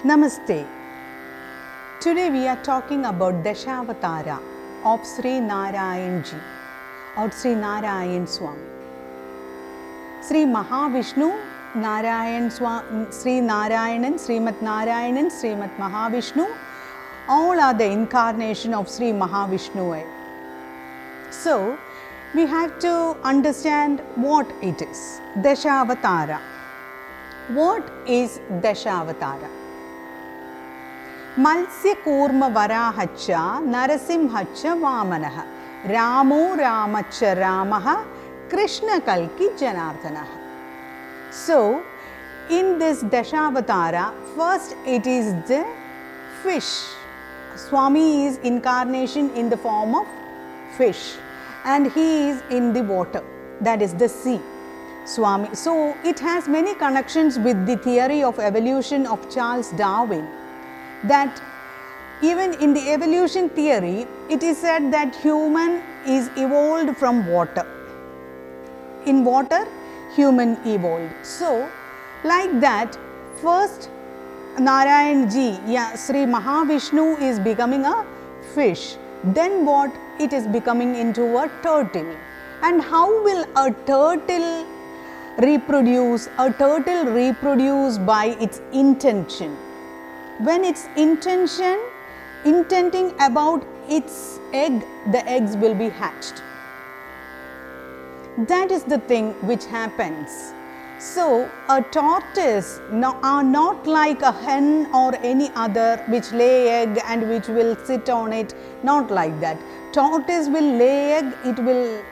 Namaste. Today we are talking about Dhashavathara of Sri Narayan Ji or Sri Narayan Swami. Sri Mahavishnu, Narayan Swami, Sri Narayanan, Srimat Narayanan, Srimat Mahavishnu, all are the incarnation of Sri Mahavishnu. So, we have to understand what it is. Dhashavathara. What is Dhashavathara? Malsya Kurma Varahacha Narasimhacha Vamanaha Ramo Ramacha Ramaha Krishna Kalki Janardhanaha. So, in this Dhashavathara, first it is the fish. Swami is incarnation in the form of fish and he is in the water, that is the sea. Swami. So, it has many connections with the theory of evolution of Charles Darwin, that even in the evolution theory, it is said that human is evolved from water. In water, human evolved. So, like that, first Narayan Ji, Sri Mahavishnu is becoming a fish. Then what? It is becoming into a turtle. And how will a turtle reproduce? A turtle reproduce by its intention. When its intending about its egg, the eggs will be hatched. That is the thing which happens. So, a tortoise are not like a hen or any other which lay egg and which will sit on it, not like that. Tortoise will lay egg, it will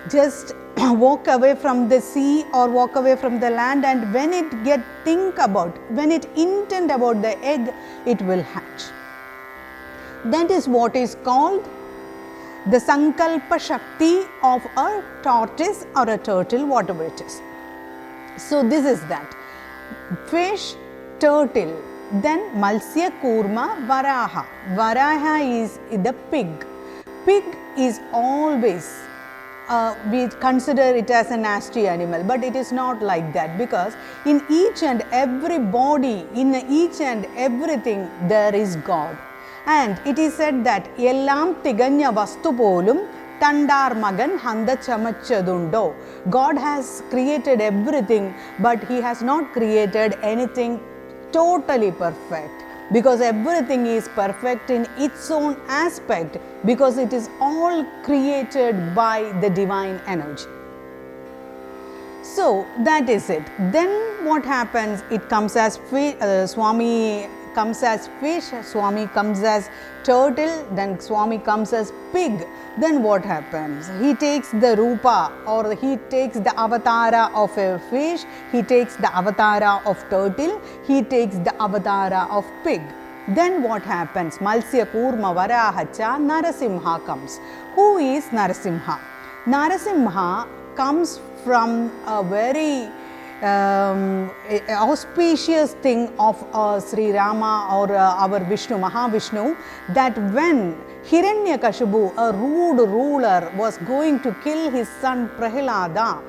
just walk away from the sea or walk away from the land, and when it when it intend about the egg, it will hatch. That is what is called the Sankalpa Shakti of a tortoise or a turtle, whatever it is. So, this is that. Fish, turtle, then Malsya Kurma Varaha. Varaha is the pig. Pig is always, we consider it as a nasty animal, but it is not like that, because in each and every body, in each and everything, there is God. And it is said that Yellam Tiganya Vastu Polum Tandar Magan Handa Chamachadundo. God has created everything, but He has not created anything totally perfect, because everything is perfect in its own aspect, because it is all created by the divine energy. So, that is it. Then what happens? It comes as Swami comes as fish, Swami comes as turtle, then Swami comes as pig. Then what happens? He takes the rupa, or he takes the avatara of a fish, he takes the avatara of turtle, he takes the avatara of pig. Then what happens? Malsya Kurma Varahacha Narasimha comes. Who is Narasimha? Narasimha comes from a very auspicious thing of Sri Rama or our Vishnu, Mahavishnu, that when Hiranyakashipu, a rude ruler, was going to kill his son Prahlada,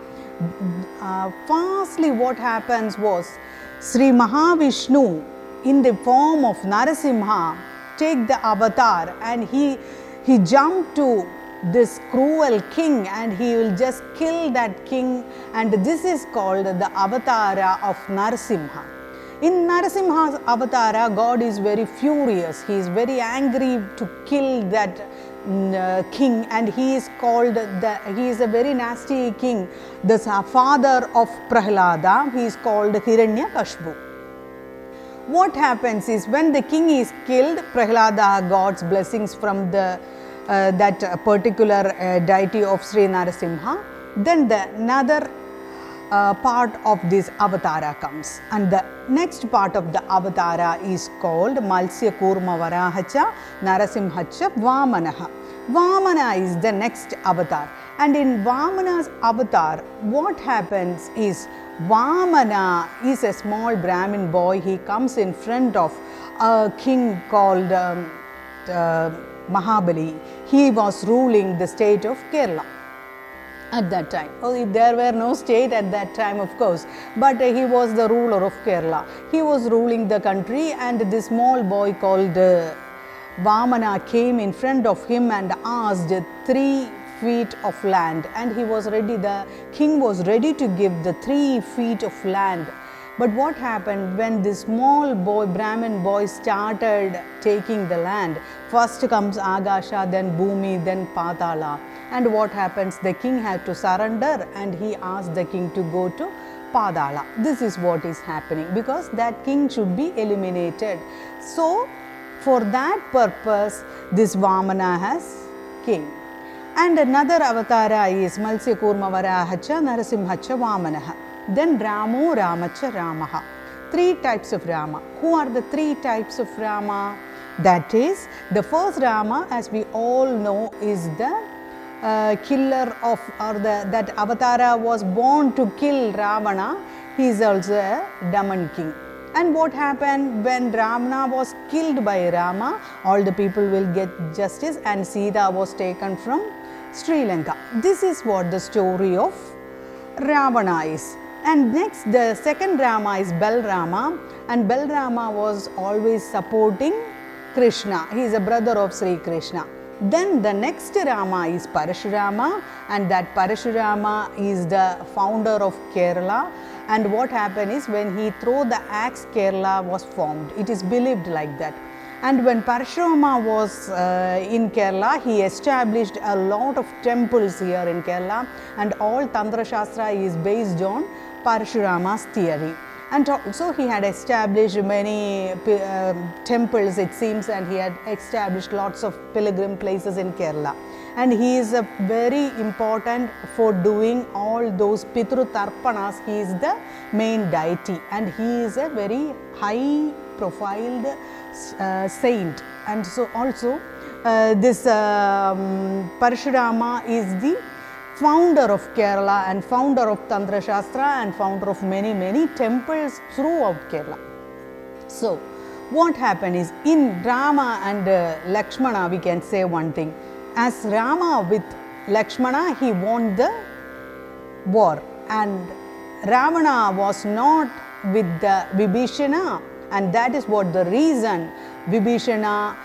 firstly what happens was Sri Mahavishnu in the form of Narasimha take the avatar, and he jumped to this cruel king and he will just kill that king, and this is called the avatara of Narasimha. In Narasimha's avatara, God is very furious, he is very angry to kill that king, and he is called, he is a very nasty king, the father of Prahlada, he is called Hiranyakashipu. What happens is, when the king is killed, Prahlada got blessings from the that particular deity of Sri Narasimha. Then another part of this avatara comes, and the next part of the avatara is called Malsya Kurma Varahacha Narasimhacha Vamanaha. Vamana is the next avatar, and in Vamana's avatar, what happens is, Vamana is a small Brahmin boy. He comes in front of a king called Mahabali. He was ruling the state of Kerala. at that time. There were no state at that time, of course, but he was the ruler of Kerala. He was ruling the country, and this small boy called Vamana came in front of him and asked 3 feet of land, and he was ready, the king was ready to give the 3 feet of land. But what happened when this small boy, Brahmin boy, started taking the land? First comes Agasha, then Bhumi, then Patala. And what happens? The king had to surrender, and he asked the king to go to Padala. This is what is happening, because that king should be eliminated. So, for that purpose, this Vamana has came. And another avatara is Malsya Kurma Varahacha Narasimhacha Vamanaha. Then Ramo Ramacha Ramaha. 3 types of Rama. Who are the 3 types of Rama? That is, the first Rama, as we all know, is the killer of, or that avatara was born to kill Ravana. He is also a Daman king. And what happened when Ravana was killed by Rama? All the people will get justice, and Sita was taken from Sri Lanka. This is what the story of Ravana is. And next, the second Rama is Balrama, and Balrama was always supporting Krishna. He is a brother of Sri Krishna. Then the next Rama is Parashirama, and that Parashirama is the founder of Kerala. And what happened is, when he threw the axe, Kerala was formed. It is believed like that. And when Parashirama was in Kerala, he established a lot of temples here in Kerala, and all Tantra Shastra is based on Parashirama's theory. And also he had established many temples, it seems, and he had established lots of pilgrim places in Kerala. And he is very important for doing all those Pitru Tarpanas. He is the main deity, and he is a very high profiled saint. And so also this Parashirama is the founder of Kerala and founder of Tantra Shastra and founder of many temples throughout Kerala. So what happened is, in Rama and Lakshmana, we can say one thing. As Rama with Lakshmana, he won the war, and Ravana was not with the Vibhishana, and that is what the reason Vibhishana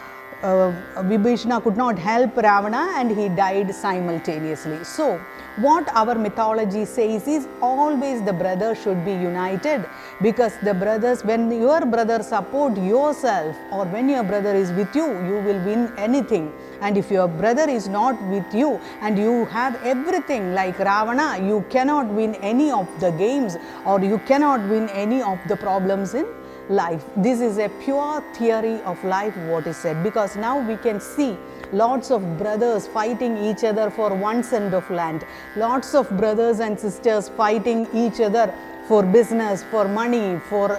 could not help Ravana, and he died simultaneously. So what our mythology says is, always the brothers should be united, because the brothers, when your brother support yourself, or when your brother is with you, you will win anything. And if your brother is not with you and you have everything like Ravana, you cannot win any of the games, or you cannot win any of the problems in life. This is a pure theory of life, what is said, because now we can see lots of brothers fighting each other for one cent of land, lots of brothers and sisters fighting each other for business, for money, for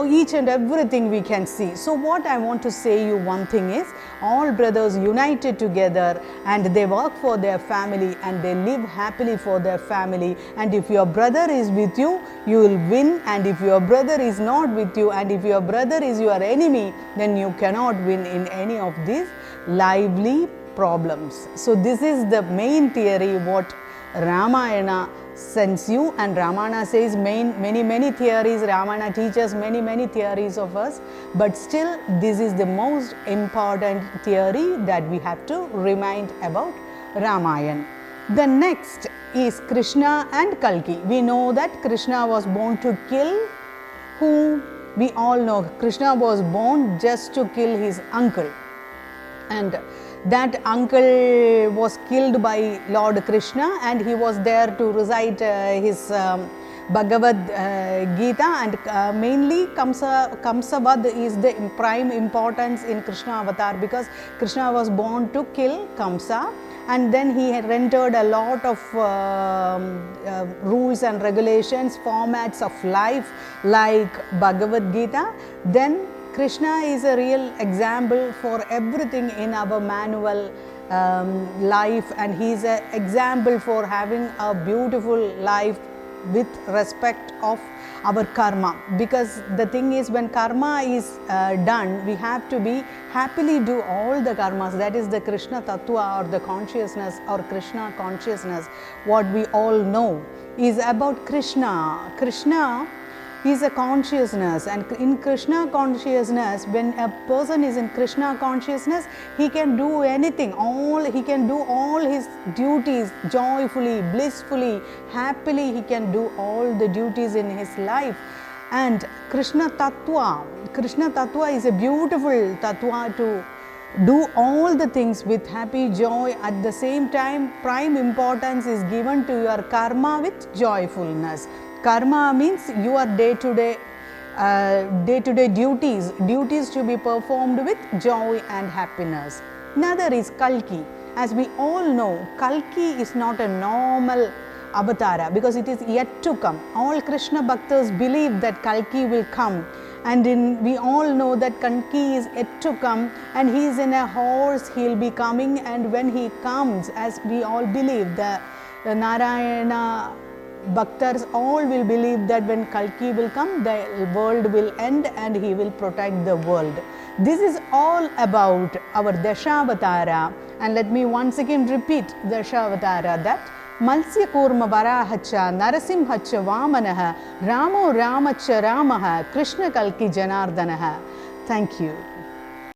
each and everything we can see. So what I want to say you one thing is, all brothers united together, and they work for their family, and they live happily for their family. And if your brother is with you, you will win. And if your brother is not with you, and if your brother is your enemy, then you cannot win in any of these lively problems. So this is the main theory what Ramayana sends you, and Ramana says many theories. Ramana teaches many theories of us, but still this is the most important theory that we have to remind about Ramayana. The next is Krishna and Kalki. We know that Krishna was born to kill who? We all know Krishna was born just to kill his uncle, and that uncle was killed by Lord Krishna, and he was there to recite his Bhagavad Gita, and mainly Kamsavad is the prime importance in Krishna avatar, because Krishna was born to kill Kamsa, and then he had rendered a lot of rules and regulations, formats of life like Bhagavad Gita. Then Krishna is a real example for everything in our manual life, and he is an example for having a beautiful life with respect of our karma, because the thing is, when karma is done, we have to be happily do all the karmas. That is the Krishna Tattva, or the consciousness, or Krishna consciousness. What we all know is about Krishna. Krishna is a consciousness, and in Krishna consciousness, when a person is in Krishna consciousness, he can do anything, he can do all his duties joyfully, blissfully, happily. He can do all the duties in his life. And Krishna Tattva is a beautiful Tattva to do all the things with happy joy. At the same time, prime importance is given to your karma with joyfulness. Karma means your day-to-day duties to be performed with joy and happiness. Another is Kalki. As we all know, Kalki is not a normal avatara, because it is yet to come. All Krishna Bhaktas believe that Kalki will come, and we all know that Kalki is yet to come, and he is in a horse. He will be coming, and when he comes, as we all believe, the Narayana Bhaktas all will believe that when Kalki will come, the world will end and he will protect the world. This is all about our Dhashavathara, and let me once again repeat Dhashavathara, that Malsya Kurma Varahacha Narasimhacha Vamanaha Ramo Ramacha Ramaha Krishna Kalki Janardanaha. Thank you.